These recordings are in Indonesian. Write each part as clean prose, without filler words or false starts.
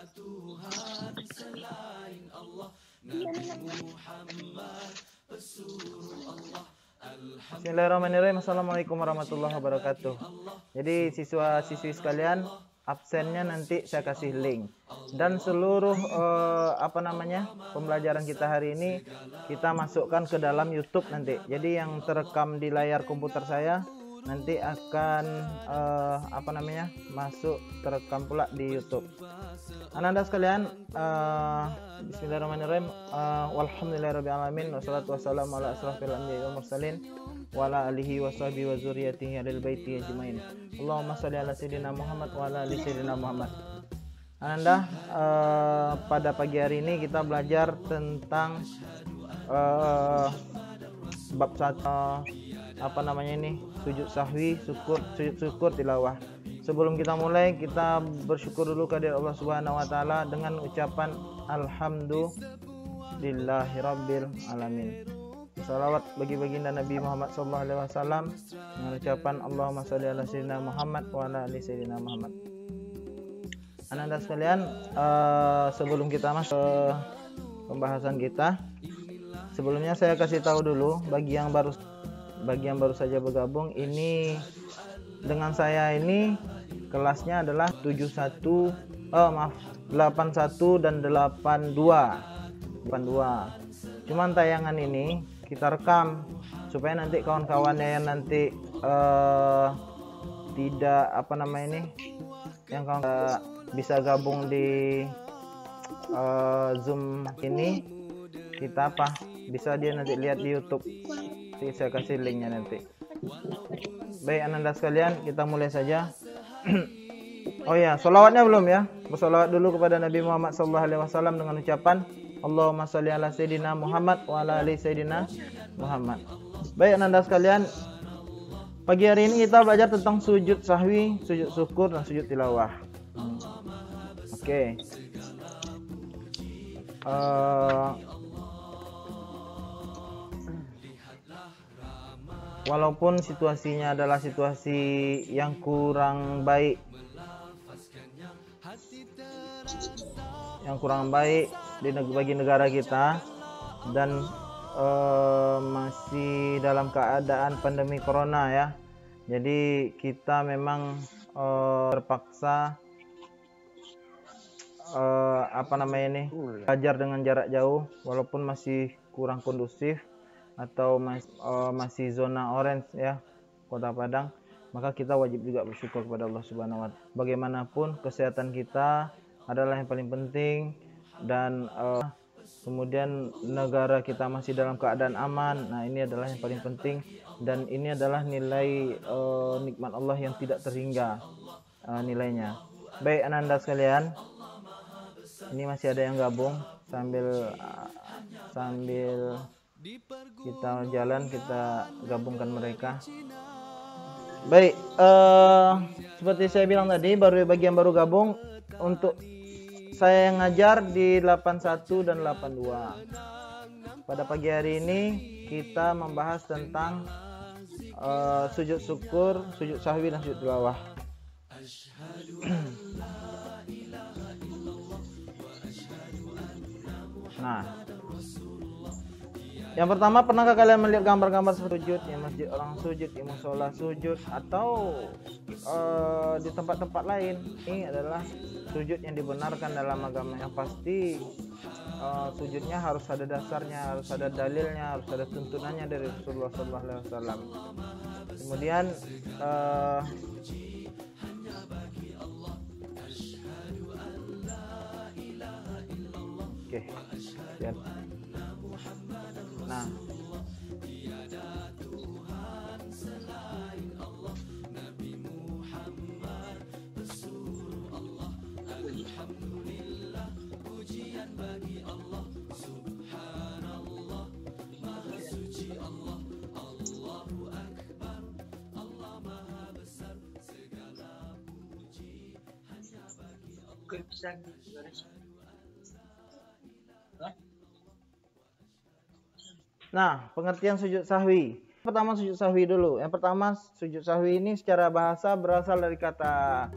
Bismillahirrahmanirrahim. Assalamualaikum warahmatullahi wabarakatuh. Jadi siswa-siswi sekalian, absennya nanti saya kasih link. Dan seluruh pembelajaran kita hari ini kita masukkan ke dalam YouTube nanti. Jadi yang terekam di layar komputer saya nanti akan masuk terekam pula di YouTube. Anak-anak sekalian, bismillahirrahmanirrahim. Walhamdulillahirabbil alamin wassalatu wassalamu ala asrofil anbiya'i wal mursalin wa ala alihi washabihi wa dzurriyyatihi alil baiti ajmain. Allahumma shalli ala sayyidina Muhammad wa ala ali sayyidina Muhammad. Anda pada pagi hari ini kita belajar tentang bab 1 sujud sahwi, sujud syukur tilawah. Sebelum kita mulai, kita bersyukur dulu kepada Allah Subhanahu wa taala dengan ucapan alhamdulillahirabbil alamin. Salawat bagi baginda Nabi Muhammad sallallahu alaihi wasallam dengan ucapan Allahumma shalli ala sayyidina Muhammad wa ala ali sayyidina Muhammad. Anak-anak sekalian, sebelum kita masuk ke pembahasan kita, sebelumnya saya kasih tahu dulu bagi yang baru saja bergabung, ini dengan saya ini kelasnya adalah 81 dan 82. Cuman tayangan ini kita rekam supaya nanti kawan-kawannya yang nanti yang kawan bisa gabung di Zoom ini, kita bisa dia nanti lihat di YouTube. Saya kasih linknya nanti. Baik anak-anak sekalian, kita mulai saja. Oh ya, sholawatnya belum ya? Bersolawat dulu kepada Nabi Muhammad SAW dengan ucapan Allahumma sholli ala sayyidina Muhammad wa ala ali sayyidina Muhammad. Baik anak-anak sekalian, pagi hari ini kita belajar tentang sujud sahwi, sujud syukur, dan sujud tilawah. Oke. Walaupun situasinya adalah situasi yang kurang baik, bagi negara kita, dan masih dalam keadaan pandemi corona ya. Jadi kita memang terpaksa belajar dengan jarak jauh, walaupun masih kurang kondusif atau masih zona orange ya, Kota Padang, maka kita wajib juga bersyukur kepada Allah Subhanahu wa taala. Bagaimanapun kesehatan kita adalah yang paling penting, dan kemudian negara kita masih dalam keadaan aman. Nah, ini adalah yang paling penting, dan ini adalah nilai nikmat Allah yang tidak terhingga nilainya. Baik anak-anak sekalian, ini masih ada yang gabung sambil kita jalan, kita gabungkan mereka. Baik, seperti saya bilang tadi, bagi yang baru gabung, untuk saya yang ngajar di 81 dan 82. Pada pagi hari ini kita membahas tentang sujud syukur, sujud sahwi, dan sujud tilawah. Nah, yang pertama, pernahkah kalian melihat gambar-gambar sujud di masjid, orang sujud di musola sujud, atau di tempat-tempat lain? Ini adalah sujud yang dibenarkan dalam agama. Yang pasti sujudnya harus ada dasarnya, harus ada dalilnya, harus ada tuntunannya dari Rasulullah SAW. Kemudian ya. Nah, pengertian sujud sahwi. Pertama sujud sahwi dulu. Yang pertama, sujud sahwi ini secara bahasa berasal dari kata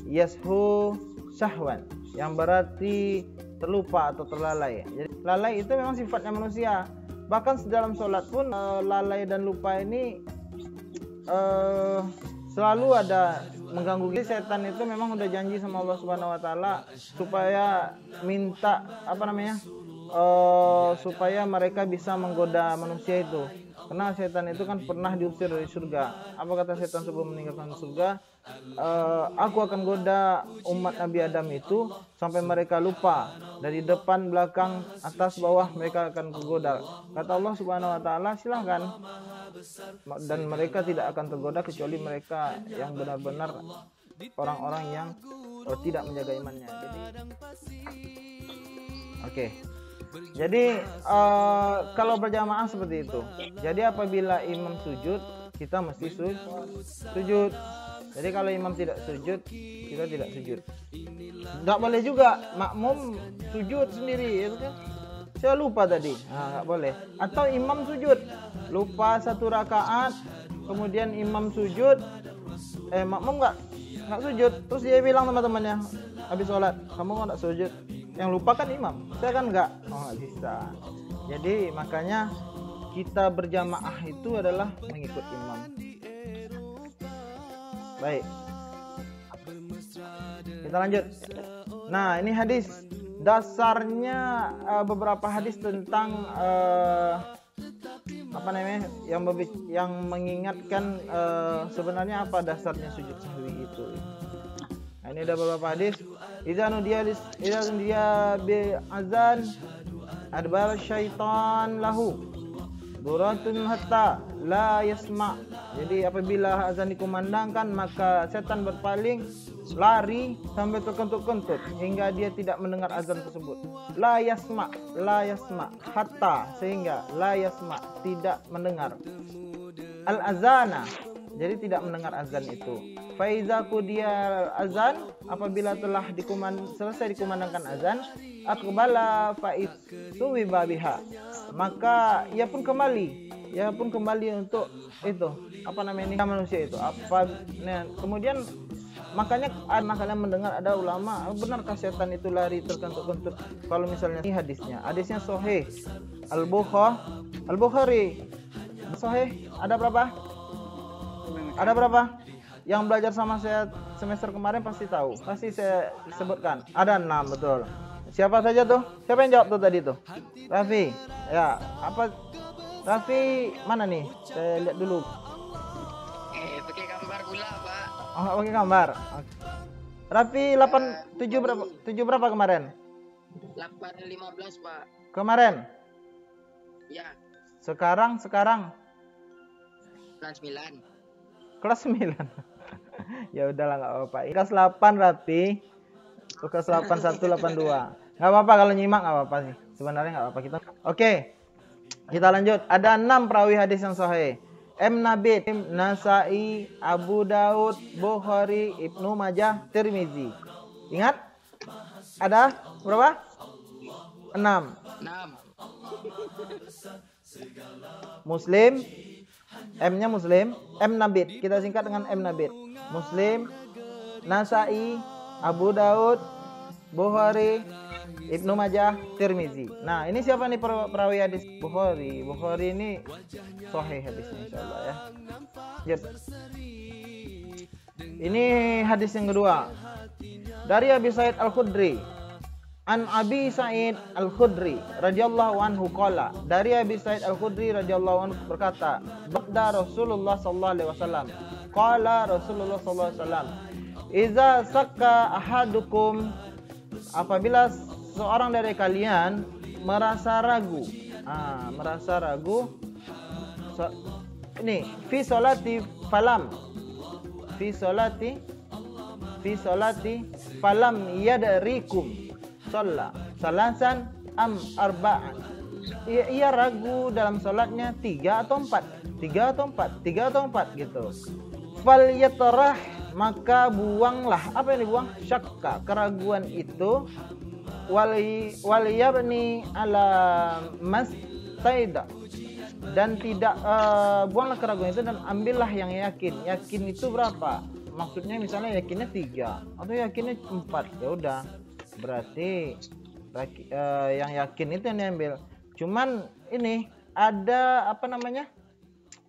yashu syahwan. yang berarti terlupa atau terlalai. Jadi lalai itu memang sifatnya manusia. Bahkan dalam sholat pun lalai dan lupa ini selalu ada mengganggu. Setan itu memang udah janji sama Allah Subhanahu Wa Taala supaya minta supaya mereka bisa menggoda manusia itu. Karena setan itu kan pernah diusir dari surga. Apa kata setan sebelum meninggalkan surga? Aku akan goda umat Nabi Adam itu sampai mereka lupa. Dari depan, belakang, atas, bawah mereka akan tergoda. Kata Allah Subhanahu Wa Taala, silahkan. Dan mereka tidak akan tergoda kecuali mereka yang benar-benar orang-orang yang tidak menjaga imannya. Jadi kalau berjamaah seperti itu. Jadi apabila imam sujud, kita mesti sujud. Jadi kalau imam tidak sujud, kita tidak sujud. Nggak boleh juga makmum sujud sendiri, itu kan? Saya lupa tadi, nggak boleh. Atau imam sujud, lupa 1 rakaat, kemudian imam sujud, makmum nggak sujud, terus dia bilang teman-temannya habis sholat, kamu nggak sujud. Yang lupa kan imam, saya kan nggak bisa. Jadi makanya kita berjamaah itu adalah mengikut imam. Baik, kita lanjut. Nah, ini hadis dasarnya beberapa hadis tentang yang mengingatkan sebenarnya apa dasarnya sujud sahwi itu. Nah, ini ada beberapa hadis. Idzan dia bi azan adbar syaitan lahu duratun hatta la yasma. Jadi apabila azan dikumandangkan maka setan berpaling lari sampai terkentut-kentut hingga dia tidak mendengar azan tersebut. La yasma hatta sehingga la yasma tidak mendengar al azana. Jadi tidak mendengar azan itu. Faiza qudiyal azan, apabila telah selesai dikumandangkan azan, aqbala faisuwiba biha, maka ia pun kembali untuk itu manusia itu. Kemudian makanya kalian mendengar ada ulama, benarkah setan itu lari terkentut-kentut? Kalau misalnya ini hadisnya sahih Al-Bukhari sahih. Ada berapa? Yang belajar sama saya semester kemarin pasti tahu. Pasti saya sebutkan. Ada 6, betul. Siapa saja tuh? Siapa yang jawab tuh tadi tuh? Raffi. Ya, apa? Raffi mana nih? Saya lihat dulu. Pakai gambar pula, Pak. Oh, pakai gambar. Raffi 7 berapa kemarin? 8.15, Pak. Kemarin? Ya. Sekarang? Kelas 9. Kelas 9. Ya udahlah, nggak apa-apa. Kelas 8 Raffi. Kelas 8182. Nggak apa-apa kalau nyimak, nggak apa-apa sih. Sebenarnya nggak apa-apa kita. Oke. Kita lanjut. Ada 6 perawi hadis yang sahih. Nabi, Nasai, Abu Daud, Bukhari, Ibnu Majah, Tirmizi. Ingat? Ada berapa? 6. Muslim, M-nya Muslim, M Nabit. Kita singkat dengan M Nabit. Muslim, Nasai, Abu Daud, Bukhari, Ibnu Majah, Tirmizi. Nah, ini siapa nih perawi hadis? Bukhari. Bukhari ini sahih hadisnya insyaallah ya. Yep. Ini hadis yang kedua. Dari Abi Sa'id Al-Khudri. An Abi Sa'id Al-Khudri radhiyallahu anhu qala, dari Abi Sa'id Al-Khudri radhiyallahu anhu berkata, "Baqda Rasulullah sallallahu alaihi wasallam." Qala Rasulullah sallallahu alaihi wasallam, "Idza sakka ahadukum," apabila seorang dari kalian merasa ragu. Ini fi sholati falam yadrikum salasan am arba'an. Ia ragu dalam salatnya 3 atau 4 gitu. Fal yatrah, maka buanglah. Apa yang dibuang? Syakka, keraguan itu. Wal yabni ala mastaida, dan tidak buanglah keraguan itu dan ambillah yang yakin. Yakin itu berapa? Maksudnya misalnya yakinnya 3 atau yakinnya 4, ya udah berarti yang yakin itu yang diambil. Cuman ini ada apa namanya?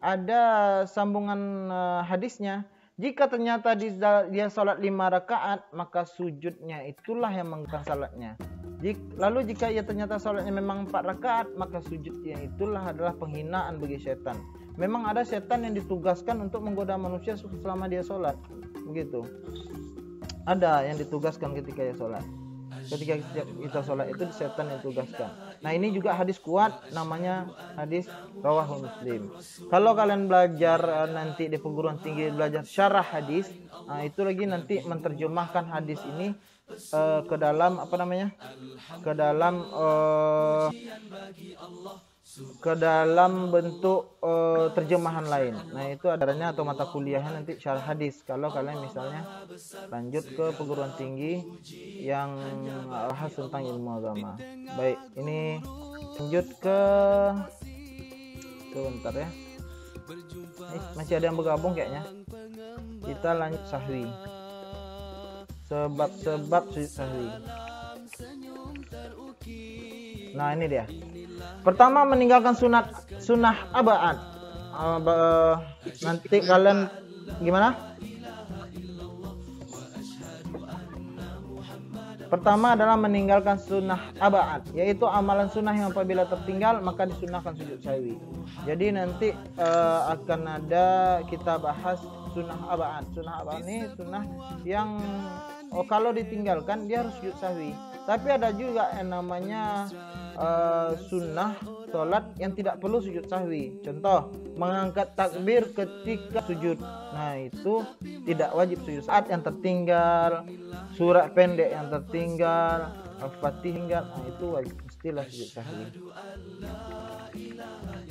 Ada sambungan hadisnya. Jika ternyata dia sholat 5 rakaat, maka sujudnya itulah yang mengganggu salatnya. Lalu jika ia ternyata sholatnya memang 4 rakaat, maka sujudnya itulah adalah penghinaan bagi setan. Memang ada setan yang ditugaskan untuk menggoda manusia selama dia sholat, begitu. Ada yang ditugaskan ketika dia sholat. Ketika kita sholat itu setan yang ditugaskan. Nah ini juga hadis kuat, namanya hadis rawahu Muslim. Kalau kalian belajar nanti di perguruan tinggi belajar syarah hadis, nah itu lagi nanti menerjemahkan hadis ini ke dalam apa namanya? Ke dalam bentuk terjemahan lain. Nah itu adanya atau mata kuliahnya nanti syarah hadis. Kalau kalian misalnya lanjut ke perguruan tinggi yang bahas tentang ilmu agama. Baik, ini lanjut ke sebentar ya. Masih ada yang bergabung kayaknya. Kita lanjut sahwi. Sebab sujud sahwi. Nah ini dia. Pertama meninggalkan sunnah aba'ad. Nanti kalian gimana? Pertama adalah meninggalkan sunnah aba'ad, yaitu amalan sunnah yang apabila tertinggal maka disunahkan sujud sahwi. Jadi nanti akan ada kita bahas sunnah aba'ad. Sunnah aba'ad ini sunnah yang kalau ditinggalkan dia harus sujud sahwi. Tapi ada juga yang namanya sunnah sholat yang tidak perlu sujud sahwi. Contoh, mengangkat takbir ketika sujud. Nah itu tidak wajib sujud. Saat yang tertinggal, surat pendek yang tertinggal, al-fatihah, nah itu wajib mestilah sujud sahwi.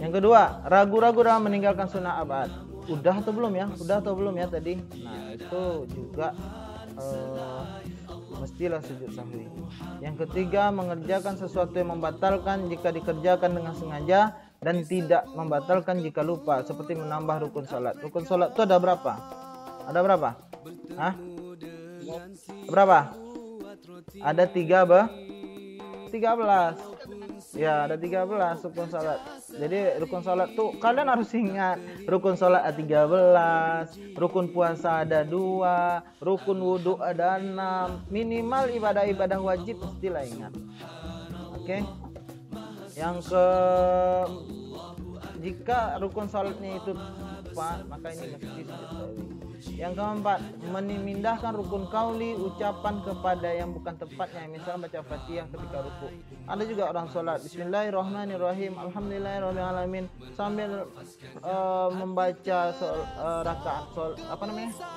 Yang kedua, ragu-ragu dalam meninggalkan sunnah abad. Udah atau belum ya tadi? Nah itu juga mestilah sujud sahwi. Yang ketiga, mengerjakan sesuatu yang membatalkan jika dikerjakan dengan sengaja dan tidak membatalkan jika lupa, seperti menambah rukun salat. Rukun salat itu ada berapa? Ada berapa? Hah? Berapa? Ada 13. Ya, ada 13 rukun salat. Jadi rukun salat tuh kalian harus ingat, rukun salat ada 13, rukun puasa ada 2, rukun wudhu ada 6. Minimal ibadah-ibadah wajib mestilah ingat. Oke. Jika rukun salatnya itu lupa, maka ini mesti sujud sahwi. Yang keempat, memindahkan rukun qauli, ucapan kepada yang bukan tepatnya, misalnya baca Fatihah ketika ruku. Ada juga orang sholat Bismillahirrahmanirrahim, Alhamdulillahirabbil alamin sambil membaca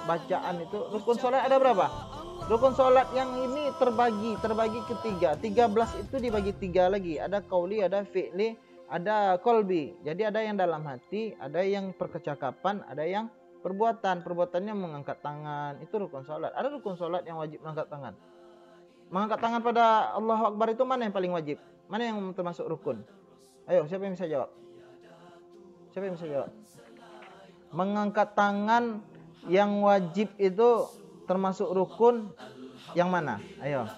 bacaan itu. Rukun sholat ada berapa? Rukun sholat yang ini terbagi ketiga. 13 itu dibagi 3 lagi. Ada qauli, ada fi'li, ada qalbi. Jadi ada yang dalam hati, ada yang percakapan, ada yang perbuatannya mengangkat tangan. Itu rukun sholat. Ada rukun sholat yang wajib mengangkat tangan. Mengangkat tangan pada Allahu Akbar itu mana yang paling wajib? Mana yang termasuk rukun? Ayo, siapa yang bisa jawab? Mengangkat tangan yang wajib itu termasuk rukun yang mana? Ayo.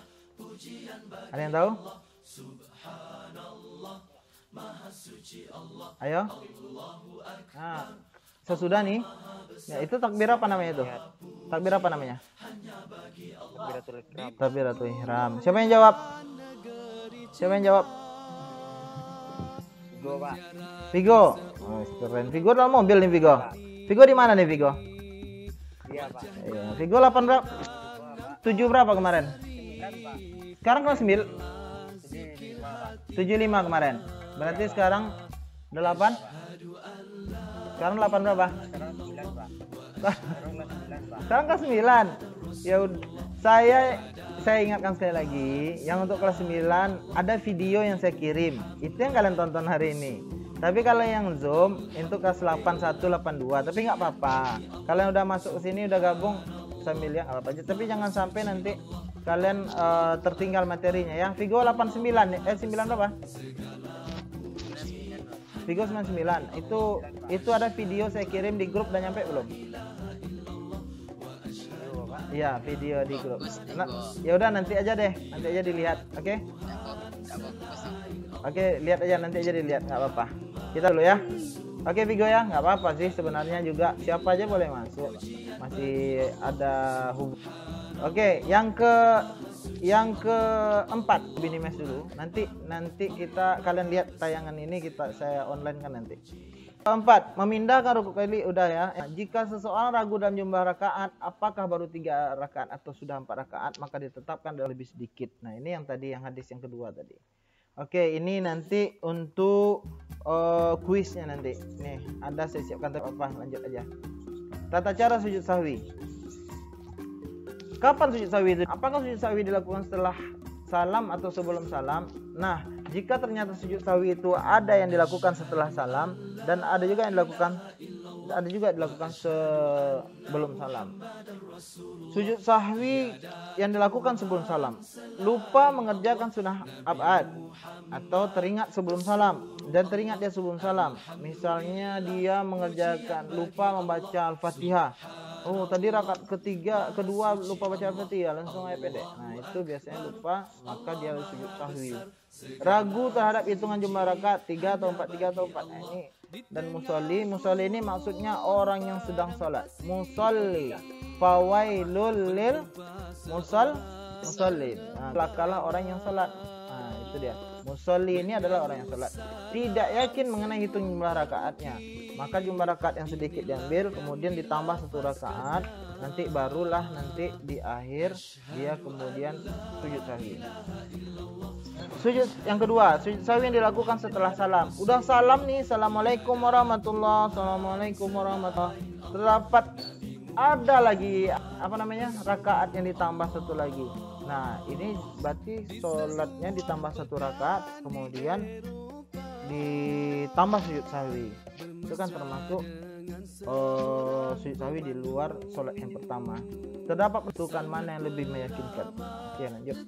Ada yang tahu? Ayo. Nah, sesudah nih. Ya, itu takbir apa namanya itu? Takbir apa namanya? Takbiratul ihram. Siapa yang jawab? Vigo, Pak. Vigo. Oh, keren. Vigo dalam mobil nih Vigo. Vigo di mana nih Vigo? Iya, Pak. Iya. Vigo 8 berapa? 7 berapa kemarin? 9, Pak. Sekarang kelas 9? 75, Pak. 75 kemarin. Berarti sekarang 8? Sekarang 8 berapa? Sekarang 9, Pak. Sekarang kelas 9. Ya udah, saya ingatkan sekali lagi, yang untuk kelas 9 ada video yang saya kirim. Itu yang kalian tonton hari ini. Tapi kalau yang Zoom itu kelas 81, 82, tapi nggak apa-apa. Kalian udah masuk ke sini, udah gabung sambil ya apa aja. Tapi jangan sampai nanti kalian tertinggal materinya ya. Vigo 89 9 berapa? Vigo 99. Itu ada video saya kirim di grup, udah nyampe belum? Iya, video di grup. Nah, ya udah nanti aja deh, nanti aja dilihat, oke? Oke, lihat aja nanti aja dilihat, nggak apa-apa. Kita dulu ya. Oke Vigo ya, nggak apa-apa sih sebenarnya juga siapa aja boleh masuk, masih ada hubung. Oke, yang keempat Binimes dulu. Nanti kita kalian lihat tayangan ini saya online kan nanti. Keempat, memindahkan rukuk kali udah ya. Jika seseorang ragu dalam jumlah rakaat, apakah baru 3 rakaat atau sudah 4 rakaat, maka ditetapkan dalam lebih sedikit. Nah ini yang tadi, yang hadis yang kedua tadi. Oke, ini nanti untuk kuisnya nanti. Nih ada saya siapkan apa? Lanjut aja. Tata cara sujud sahwi. Kapan sujud sahwi itu? Apakah sujud sahwi dilakukan setelah salam atau sebelum salam? Nah, jika ternyata sujud sahwi itu ada yang dilakukan setelah salam dan ada juga yang dilakukan sebelum salam. Sujud sahwi yang dilakukan sebelum salam, lupa mengerjakan sunnah abad atau teringat sebelum salam dan teringat dia sebelum salam. Misalnya dia lupa membaca Al-Fatihah. Oh, tadi rakaat kedua lupa baca Al-Fatihah, langsung ayat pendek. Nah, itu biasanya lupa, maka dia harus sujud sahwi. Ragu terhadap hitungan jumlah rakaat 3 atau 4. Nah, ini dan musolli ini maksudnya orang yang sedang sholat. Musolli, fawailul lil musolli. Nah, celakalah orang yang sholat. Nah, itu dia. Musolli ini adalah orang yang sholat. Tidak yakin mengenai hitung jumlah rakaatnya, maka jumlah rakaat yang sedikit diambil, kemudian ditambah 1 rakaat, nanti barulah nanti di akhir dia kemudian sujud sahwi. Sujud yang kedua, sujud sahwi yang dilakukan setelah salam. Udah salam nih, assalamualaikum warahmatullah, assalamualaikum warahmatullah. Terdapat ada lagi rakaat yang ditambah 1 lagi. Nah ini berarti sholatnya ditambah 1 rakaat, kemudian ditambah sujud sahwi. Itu kan termasuk sujud sahwi di luar sholat yang pertama. Terdapat menentukan mana yang lebih meyakinkan. Oke, lanjut.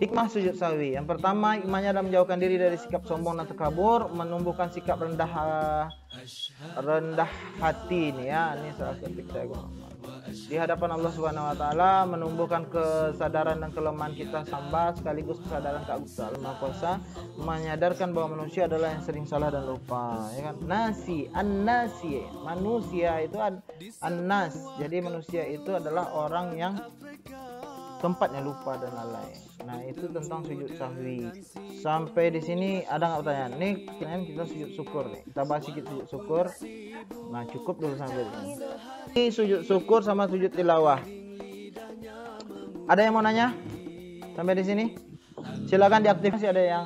Hikmah sujud sahwi. Yang pertama, hikmahnya adalah menjauhkan diri dari sikap sombong dan takabur, menumbuhkan sikap rendah hati ini ya. Ini salah ketik saya di hadapan Allah Subhanahu wa taala, menumbuhkan kesadaran dan kelemahan kita samba sekaligus kesadaran keagungan Allah Maha Kuasa, menyadarkan bahwa manusia adalah yang sering salah dan lupa, ya kan? An-nasi, manusia itu an-nas. Jadi manusia itu adalah orang yang tempatnya lupa dan lalai. Nah, itu tentang sujud sahwi. Sampai di sini ada nggak pertanyaan? Nih, kita sujud syukur nih. Kita bahas sedikit sujud syukur. Nah, cukup dulu sampai di sini. Ini sujud syukur sama sujud tilawah. Ada yang mau nanya? Sampai di sini? Silakan diaktifkan, sih ada yang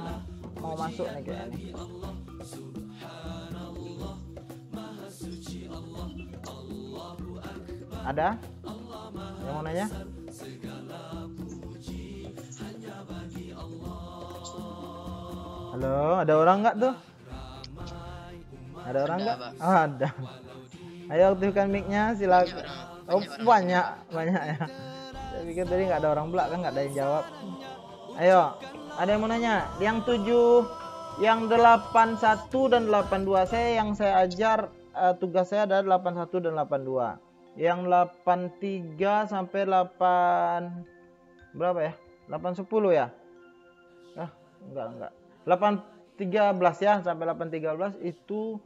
mau masuk nih kayaknya. Ada? Yang mau nanya? Halo, ada orang nggak tuh? Ada orang nggak? Oh, ada. Ayo aktifkan mic-nya, silakan. Oh, banyak ya. Saya pikir tadi nggak ada orang pula, kan nggak ada yang jawab. Ayo, ada yang mau nanya? Yang 7, yang 81 dan 82 yang saya ajar, tugas saya adalah 81 dan 82. Yang 83 sampai 8 berapa ya? 810 ya? Enggak. 813 ya, sampai 813 itu,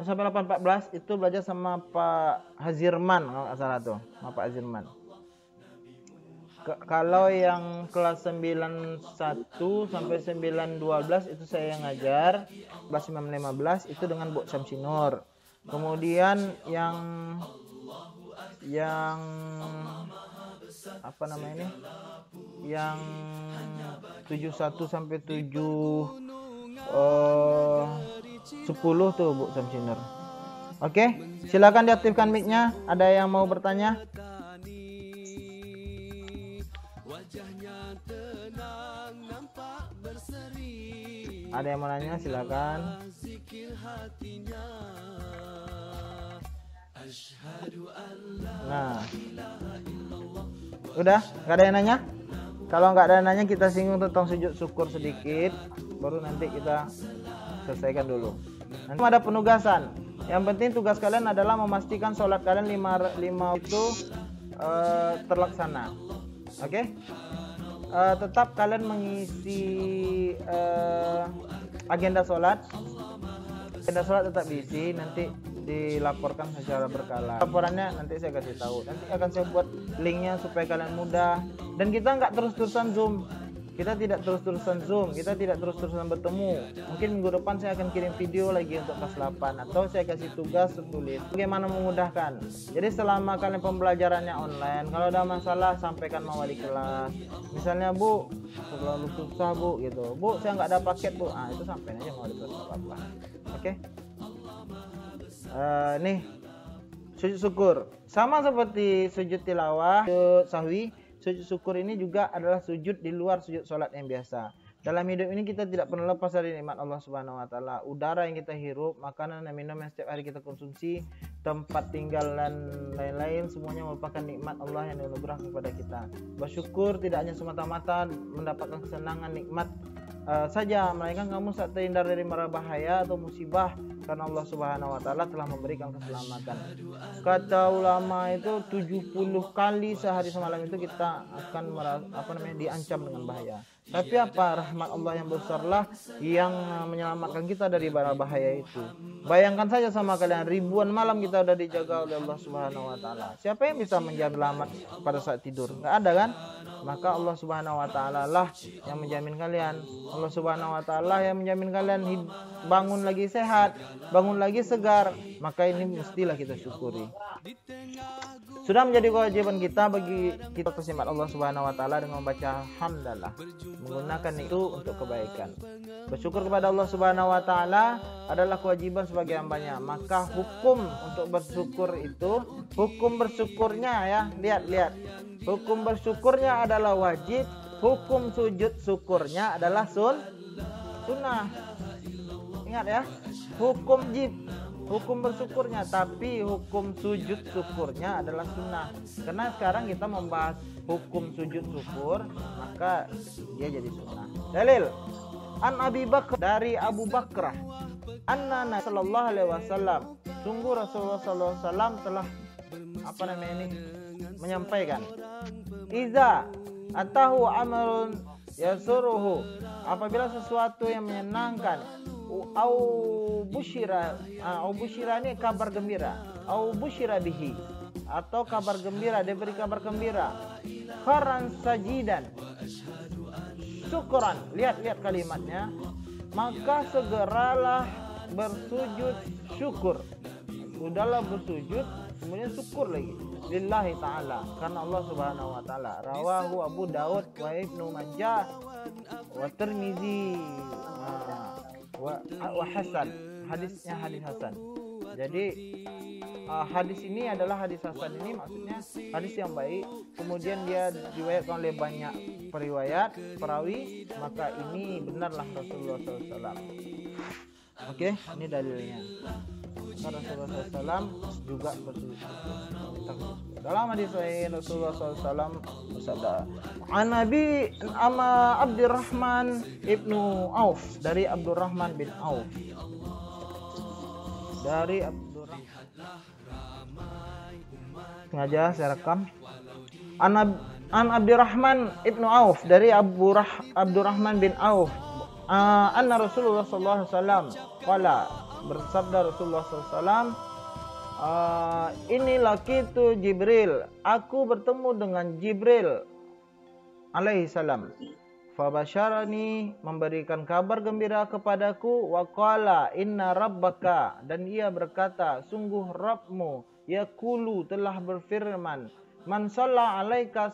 sampai 814 itu belajar sama Pak Hazirman kalau nggak salah tuh, sama Pak Hazirman. Kalau yang kelas 91 sampai 912 itu saya yang ngajar, kelas 915 itu dengan Bu Syamsinur. Kemudian yang apa namanya ini? Yang 71 sampai 10 tuh Bu Syamsinur. Oke, silakan diaktifkan mic-nya. Ada yang mau bertanya? Ada yang mau nanya? Silakan. Nah, udah, nggak ada yang nanya? Kalau nggak ada yang nanya, kita singgung tentang sujud syukur sedikit, baru nanti kita selesaikan dulu. Nanti ada penugasan. Yang penting tugas kalian adalah memastikan sholat kalian lima itu terlaksana. Oke? Tetap kalian mengisi agenda sholat. Agenda sholat tetap diisi, nanti dilaporkan secara berkala. Laporannya nanti saya kasih tahu. Nanti akan saya buat linknya supaya kalian mudah. Dan kita nggak terus-terusan Zoom. Kita tidak terus-terusan Zoom, kita tidak terus-terusan bertemu. Mungkin minggu depan saya akan kirim video lagi untuk kelas 8 atau saya kasih tugas tertulis. Bagaimana memudahkan. Jadi selama kalian pembelajarannya online, kalau ada masalah sampaikan sama wali kelas. Misalnya Bu, terlalu susah Bu gitu. Bu, saya nggak ada paket Bu. Ah, itu sampaikan aja sama wali kelas apa-apa. Oke. Nih sujud syukur sama seperti sujud tilawah, sujud sahwi. Sujud syukur ini juga adalah sujud di luar sujud sholat yang biasa. Dalam hidup ini kita tidak pernah lepas dari nikmat Allah Subhanahu wa taala. Udara yang kita hirup, makanan dan minum yang setiap hari kita konsumsi, tempat tinggal dan lain-lain, semuanya merupakan nikmat Allah yang dianugerahkan kepada kita. Bersyukur tidak hanya semata-mata mendapatkan kesenangan nikmat saja, melainkan kamu saat terhindar dari mara bahaya atau musibah karena Allah Subhanahu wa taala telah memberikan keselamatan. Kata ulama itu 70 kali sehari semalam itu kita akan diancam dengan bahaya. Tapi apa, rahmat Allah yang besarlah yang menyelamatkan kita dari bara bahaya itu. Bayangkan saja sama kalian, ribuan malam kita udah dijaga oleh Allah Subhanahu wa taala. Siapa yang bisa menjamin selamat pada saat tidur? Enggak ada kan? Maka Allah Subhanahu wa taala lah yang menjamin kalian. Allah Subhanahu wa taala yang menjamin kalian bangun lagi sehat, bangun lagi segar. Maka ini mestilah kita syukuri. Sudah menjadi kewajiban kita bagi kita bersimat Allah Subhanahu wa taala dengan membaca hamdalah, menggunakan itu untuk kebaikan. Bersyukur kepada Allah Subhanahu wa taala adalah kewajiban sebagai hambanya. Maka hukum untuk bersyukur itu, hukum bersyukurnya ya, lihat. Hukum bersyukurnya adalah wajib, hukum sujud syukurnya adalah sunnah. Ingat ya, hukum wajib, hukum bersyukurnya, tapi hukum sujud syukurnya adalah sunnah. Karena sekarang kita membahas hukum sujud syukur, maka dia jadi sunnah. Dalil An Abi Bakr, dari Abu Bakrah, anna Nabi sallallahu alaihi wasallam, sungguh Rasulullah sallallahu alaihi wasallam telah menyampaikan, iza atahu amrun yasuruhu, apabila sesuatu yang menyenangkan, au busyira ini kabar gembira, au busyira bihi, atau kabar gembira, dia beri kabar gembira, kharan sajidan syukuran, lihat kalimatnya, maka segeralah bersujud syukur. Sudahlah bersujud, kemudian syukur lagi lillahi ta'ala, karena Allah Subhanahu wa taala. Rawahu Abu Daud wa Ibnu Majah wa Tirmizi wa hasan. Hadisnya hadis hasan. Jadi hadis ini adalah hadis hasan, ini maksudnya hadis yang baik, kemudian dia diriwayatkan oleh banyak perawi, maka ini benarlah Rasulullah SAW. Oke, ini dalilnya. Maka Rasulullah SAW juga bersujud. Dalam hadis sahih Rasulullah SAW bersabda, An Nabi Abdurrahman ibnu Auf, dari Abdurrahman bin Auf, dari Abdurrahman, sengaja saya rekam, An Abdurrahman ibnu Auf, dari Abdurrahman bin Auf, anna Rasulullah sallallahu alaihi wasallam qala, bersabda Rasulullah sallallahu alaihi wasallam, ini laqitu Jibril, aku bertemu dengan Jibril alaihi salam, fabasyarani, memberikan kabar gembira kepadaku, wa qala inna rabbaka, dan ia berkata, sungguh Rabbmu, yaqulu, telah berfirman, man shalla alaika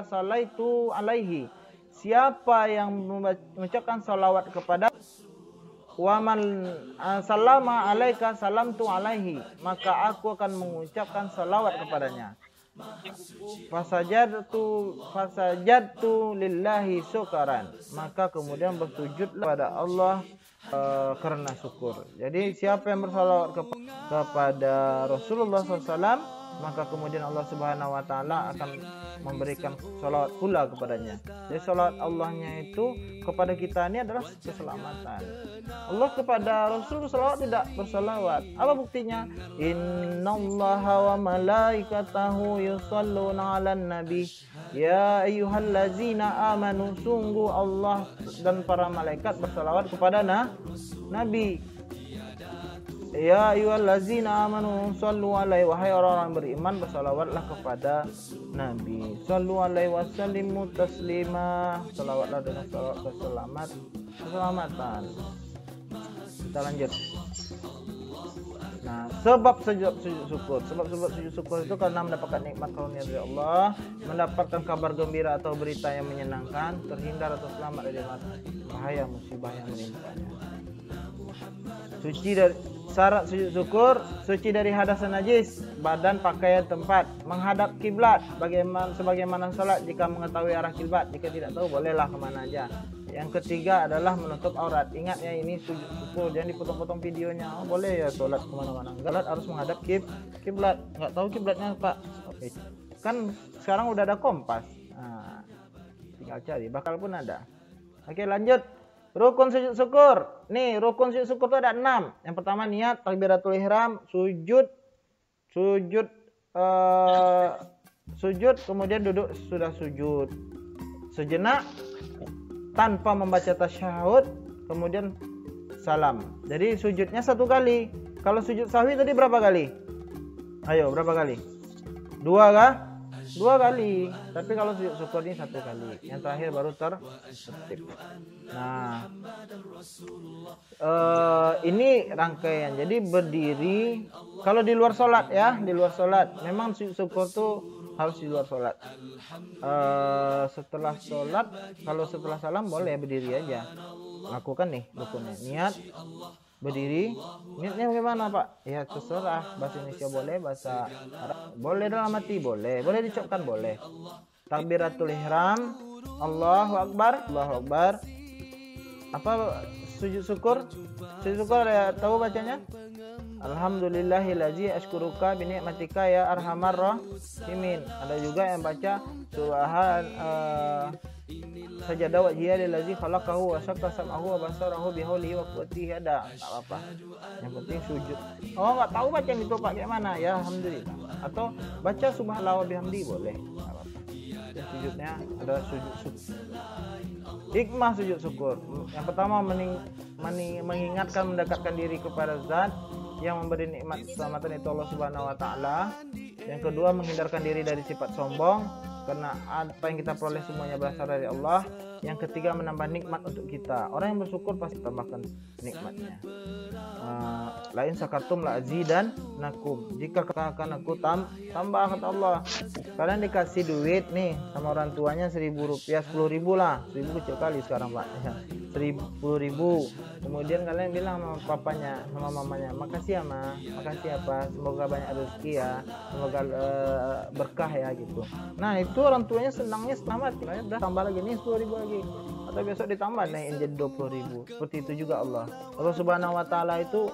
salaitu alaihi, siapa yang mengucapkan salawat kepada, wa man sallama alaika salamtu alaihi, maka aku akan mengucapkan salawat kepadanya. Fasajadtu lillahi syukaran, maka kemudian bersujudlah kepada Allah karena syukur. Jadi siapa yang bersalawat kepada Rasulullah SAW, maka kemudian Allah Subhanahu wa taala akan memberikan salawat pula kepadanya. Jadi salawat Allahnya itu kepada kita ini adalah keselamatan. Allah kepada Rasul salawat tidak bersalawat. Apa buktinya? Innallaha wa malaikatahu yusholluna 'alan nabi. Ya ayyuhallazina amanu, sungguh Allah dan para malaikat bersalawat kepada Nabi. Ya ayyuhallazina amanu sallu alaihi, wahai orang-orang beriman bersalawatlah kepada Nabi. Sallu alaihi wasallimu taslima, salawatlah dengan salawat keselamatan. Kita lanjut. Nah, sebab sujud syukur. Sebab sujud syukur itu karena mendapatkan nikmat karunia dari Allah, mendapatkan kabar gembira atau berita yang menyenangkan, terhindar atau selamat dari bahaya musibah yang menimpanya. Suci dari syarat sujud syukur, suci dari hadas dan najis, badan, pakaian, tempat, menghadap kiblat, sebagaimana salat jika mengetahui arah kiblat, jika tidak tahu bolehlah kemana aja. Yang ketiga adalah menutup aurat. Ingat ya, ini sujud syukur, jangan dipotong-potong videonya. Oh, boleh ya sholat kemana-mana, enggak, harus menghadap kiblat. Nggak tahu kiblatnya Pak, oke. Kan sekarang udah ada kompas, nah, tinggal cari, bakal pun ada. Oke, lanjut. Rukun sujud syukur. Nih, rukun sujud syukur itu ada 6. Yang pertama niat, takbiratul ihram, sujud, kemudian duduk sudah sujud sejenak tanpa membaca tasyahud, kemudian salam. Jadi sujudnya 1 kali. Kalau sujud sahwi tadi berapa kali? Ayo, berapa kali? 2 kah? 2 kali. Tapi kalau sujud syukur ini 1 kali. Yang terakhir baru tertib. Nah, ini rangkaian. Jadi berdiri. Kalau di luar sholat ya, di luar sholat. Memang sujud syukur tuh harus di luar sholat. Setelah sholat, kalau setelah salam boleh berdiri aja. Lakukan nih rukunnya. Niat, berdiri. Niatnya bagaimana Pak? Ya terserah. Bahasa Indonesia boleh, bahasa Arab boleh, dalam hati boleh diucapkan boleh. Takbiratul ihram, Allahu Akbar, Allahu Akbar. Apa sujud syukur? Sujud syukur ya, tahu bacanya? Alhamdulillahillazi ashkuruka bi ni'matika ya arhamar rahimin. Ada juga yang baca subhan sajada wajhiya lillazi khalaqahu wa syaqqa sam'ahu wa basarahu bihaulihi wa quwwatihi. Ada, enggak apa-apa. Yang penting sujud. Oh, enggak tahu baca itu Pak kayak mana? Ya alhamdulillah. Atau baca subhanallah wa bihamdi boleh, enggak apa-apa. Sujudnya adalah sujud syukur. Hikmah sujud syukur. Yang pertama mengingatkan, mendekatkan diri kepada Zat yang memberi nikmat keselamatan, itu Allah Subhanahu wa taala. Yang kedua, menghindarkan diri dari sifat sombong karena apa yang kita peroleh semuanya berasal dari Allah. Yang ketiga, menambah nikmat untuk kita. Orang yang bersyukur pasti tambahkan nikmatnya. Lain sakartum la azidannakum. Jika akan aku tambah, kata Allah. Kalian dikasih duit nih sama orang tuanya 1.000 rupiah, 10.000 lah. 1.000 kecil kali sekarang Pak. 10.000. Kemudian kalian bilang sama papanya, sama mamanya, makasih ya Ma, makasih ya Pak, semoga banyak rezeki ya, semoga berkah ya gitu. Nah itu orang tuanya senangnya selamat, udah tambah lagi nih 10.000 lagi, atau besok ditambah naikin jadi 20.000. Seperti itu juga Allah Subhanahu wa taala itu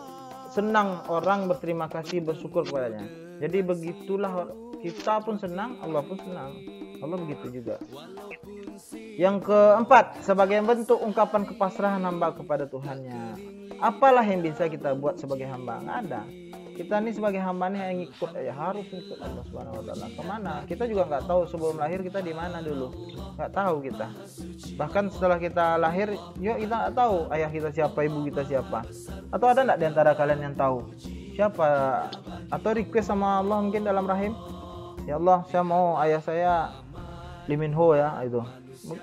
senang orang berterima kasih, bersyukur kepadanya. Jadi begitulah, kita pun senang, Allah pun senang. Allah begitu juga. Yang keempat, sebagai bentuk ungkapan kepasrahan hamba kepada Tuhannya. Apalah yang bisa kita buat sebagai hamba? Nggak ada. Kita ini sebagai hamba nih yang ikut aja, harus ikut Allah Subhanahu wa taala. Kemana? Kita juga nggak tahu sebelum lahir kita di mana dulu. Nggak tahu kita. Bahkan setelah kita lahir, yuk kita nggak tahu ayah kita siapa, ibu kita siapa. Atau ada nggak di antara kalian yang tahu siapa? Atau request sama Allah mungkin dalam rahim, ya Allah, saya mau ayah saya Lee Min Ho ya, itu.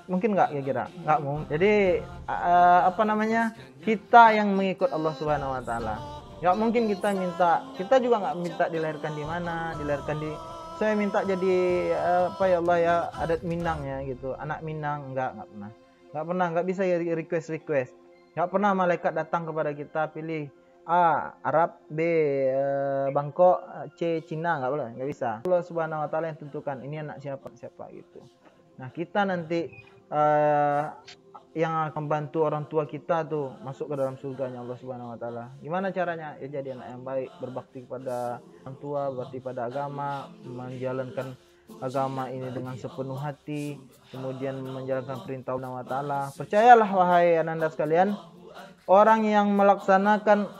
Mungkin nggak kira-kira? Nggak mau. Jadi kita yang mengikut Allah Subhanahu wa taala. Nggak mungkin kita juga nggak minta dilahirkan di mana, saya minta jadi ya Allah ya, adat Minang ya gitu, anak Minang. Nggak pernah, nggak bisa ya request. Nggak pernah malaikat datang kepada kita pilih A Arab, B Bangkok, C Cina, nggak bisa. Allah Subhanahu wa taala yang tentukan ini anak siapa gitu. Nah kita nanti yang akan membantu orang tua kita tuh masuk ke dalam surganya Allah Subhanahu wa taala. Gimana caranya? Ya jadi anak yang baik, berbakti kepada orang tua, berbakti pada agama, menjalankan agama ini dengan sepenuh hati, kemudian menjalankan perintah Allah wa taala. Percayalah wahai ananda sekalian, orang yang melaksanakan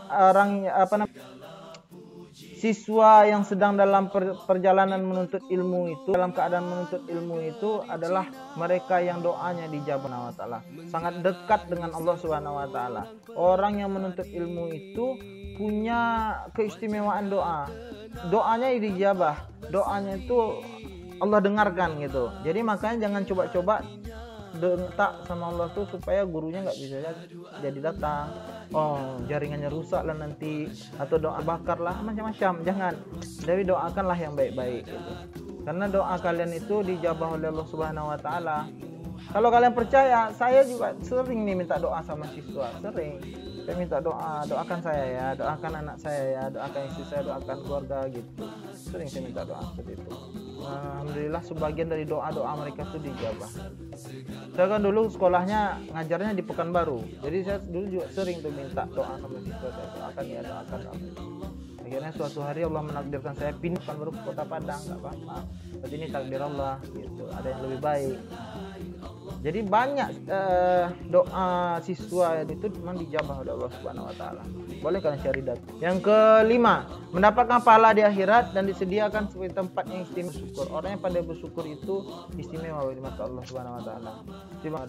siswa yang sedang dalam perjalanan menuntut ilmu itu, dalam keadaan menuntut ilmu itu adalah mereka yang doanya dijabah Allah Ta'ala, sangat dekat dengan Allah Subhanahu wa taala. Orang yang menuntut ilmu itu punya keistimewaan doa. Doanya dijabah, doanya itu Allah dengarkan gitu. Jadi makanya jangan coba-coba minta sama Allah tuh supaya gurunya nggak bisa jadi datang, jaringannya rusak lah nanti, atau doa bakar lah, macam-macam. Jangan, tapi doakanlah yang baik-baik gitu. Karena doa kalian itu dijabah oleh Allah Subhanahu wa taala. Kalau kalian percaya, saya juga sering nih minta doa sama siswa, sering. Saya minta doa, doakan saya ya, doakan anak saya ya, doakan istri saya, doakan keluarga gitu. Sering saya minta doa seperti itu. Alhamdulillah sebagian dari doa-doa mereka itu dijabah. Saya kan dulu sekolahnya ngajarnya di Pekanbaru, jadi saya dulu juga sering tuh minta doa sama siswa saya, doakan ya, doakan. Akhirnya suatu hari Allah menakdirkan saya pindah Pekanbaru ke Kota Padang, nggak apa-apa. Tapi ini takdir Allah gitu, ada yang lebih baik. Jadi banyak doa siswa itu memang dijabah oleh Allah Subhanahu wa taala. Boleh kalian cari data. Yang kelima, mendapatkan pahala di akhirat dan disediakan sebagai tempat yang istimewa bersyukur. Orang yang pandai bersyukur itu istimewa di mata Allah Subhanahu wa taala. Terima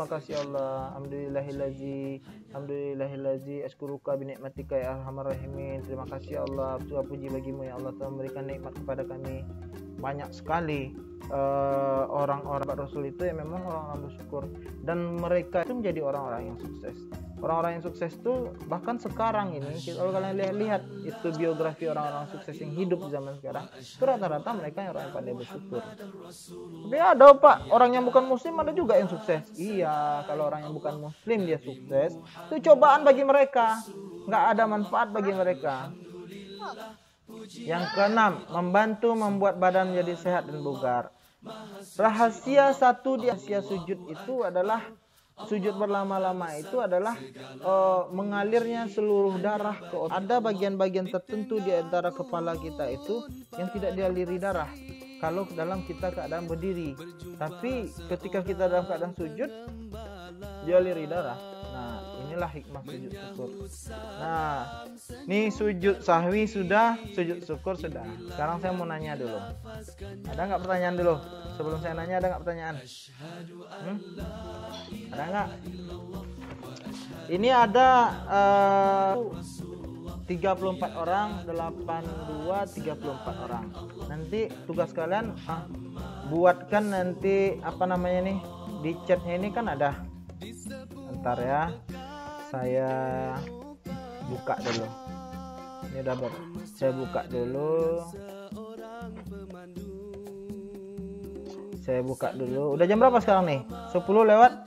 kasih Allah. Alhamdulillahillazi askuruka bi nikmatika ya arhamar rahimin. Terima kasih Allah, puji bagimu ya Allah telah memberikan nikmat kepada kami. Banyak sekali orang-orang Rasul itu yang memang orang-orang bersyukur, dan mereka itu menjadi orang-orang yang sukses. Orang-orang yang sukses itu bahkan sekarang ini, kalau kalian lihat itu biografi orang-orang sukses yang hidup di zaman sekarang, itu rata-rata mereka yang orang yang pandai bersyukur. Tapi ada Pak, orang yang bukan muslim ada juga yang sukses. Iya, kalau orang yang bukan muslim dia sukses, itu cobaan bagi mereka, nggak ada manfaat bagi mereka. Yang keenam, membantu membuat badan menjadi sehat dan bugar. Rahasia satu di rahasia sujud itu adalah, sujud berlama-lama itu adalah mengalirnya seluruh darah ke otak. Ada bagian-bagian tertentu di antara kepala kita itu yang tidak dialiri darah kalau dalam kita keadaan berdiri, tapi ketika kita dalam keadaan sujud dialiri darah. Nah, inilah hikmah sujud syukur. Nah, nih sujud sahwi sudah, sujud syukur sudah. Sekarang saya mau nanya dulu. Ada nggak pertanyaan dulu? Sebelum saya nanya, ada nggak pertanyaan? Ada nggak? Ini ada 34 orang, 82, 34 orang. Nanti tugas kalian buatkan nanti apa namanya nih, di chatnya ini kan ada. Bentar ya, saya buka dulu. Ini udah saya buka dulu. Saya buka dulu. Udah jam berapa sekarang nih? 10 lewat.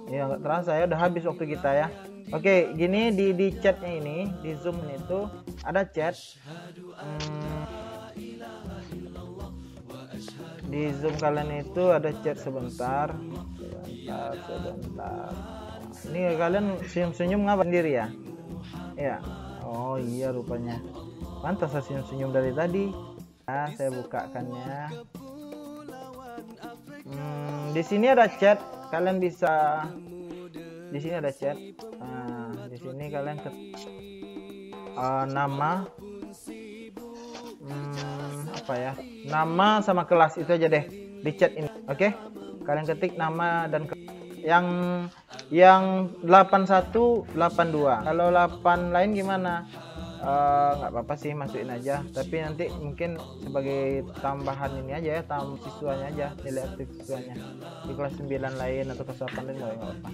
Ya nggak terasa ya, udah habis waktu kita ya. Oke, gini di chatnya ini, di Zoom itu ada chat. Di Zoom kalian itu ada chat sebentar. Ini kalian senyum-senyum ngapa sendiri ya? Ya. Oh iya rupanya. Pantas saya senyum-senyum dari tadi. Nah, saya bukakannya. Di sini ada chat. Kalian bisa. Di sini ada chat. Nah, di sini kalian nama. Apa ya? Nama sama kelas itu aja deh di chat ini. Oke? Kalian ketik nama dan yang 8182. Kalau 8 lain gimana? Nggak apa-apa sih, masukin aja. Tapi nanti mungkin sebagai tambahan ini aja ya, siswanya aja, nilai aktif siswanya. Di kelas 9 lain atau kelas 8 lain nggak apa-apa.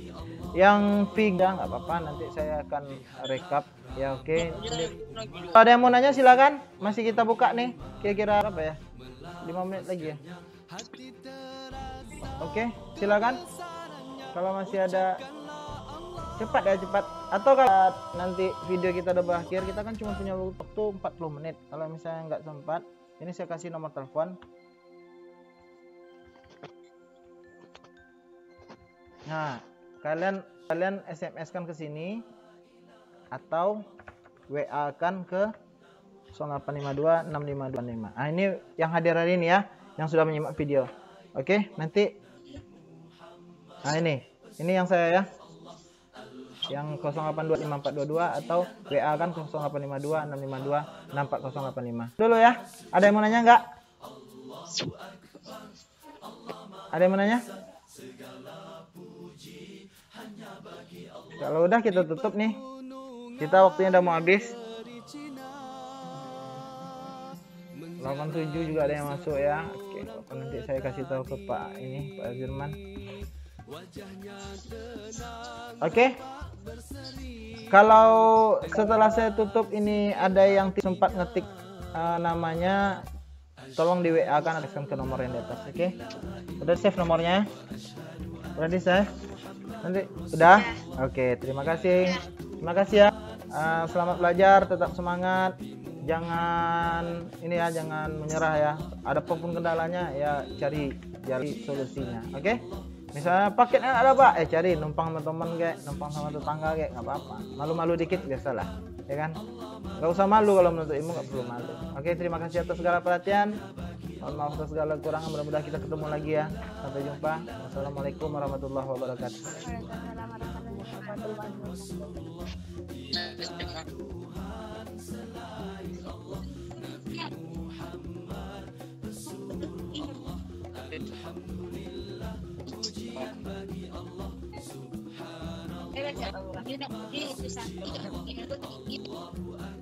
Yang Viga nggak apa-apa, nanti saya akan rekap. Ya oke. Ada yang mau nanya silakan. Masih kita buka nih. Kira-kira apa ya? 5 menit lagi ya. Oke, silakan. Kalau masih ada, cepat ya, cepat. Atau kalau nanti video kita udah berakhir, kita kan cuma punya waktu 40 menit. Kalau misalnya nggak sempat, ini saya kasih nomor telepon. Nah, kalian SMS kan ke sini atau WA kan ke 08526525. Nah, ini yang hadir hari ini ya, yang sudah menyimak video. Oke, nanti. Nah, ini yang saya ya. Yang 08255422 atau WA kan 085265264085. Dulu ya. Ada yang mau nanya enggak? Ada yang mau nanya? Kalau udah kita tutup nih. Kita waktunya udah mau habis. 87 juga ada yang masuk ya. Oke, nanti saya kasih tahu ke Pak Firman. Oke. Kalau setelah saya tutup ini ada yang sempat ngetik namanya, tolong di WA kan, ke nomor yang di atas. Oke. Udah save nomornya? Udah di save? Nanti udah? Oke, terima kasih. Terima kasih ya. Selamat belajar, tetap semangat. Jangan jangan menyerah ya. Ada apapun kendalanya ya cari solusinya. Oke? Misalnya paketnya ada Pak, cari numpang sama teman kayak, numpang sama tetangga kayak, nggak apa-apa. Malu-malu dikit biasalah, ya kan? Nggak usah malu kalau menuntut ilmu, nggak perlu malu. Oke, terima kasih atas segala perhatian. Mohon maaf atas segala kekurangan. Mudah-mudahan kita ketemu lagi ya. Sampai jumpa. Wassalamualaikum warahmatullahi wabarakatuh. Subhanallah.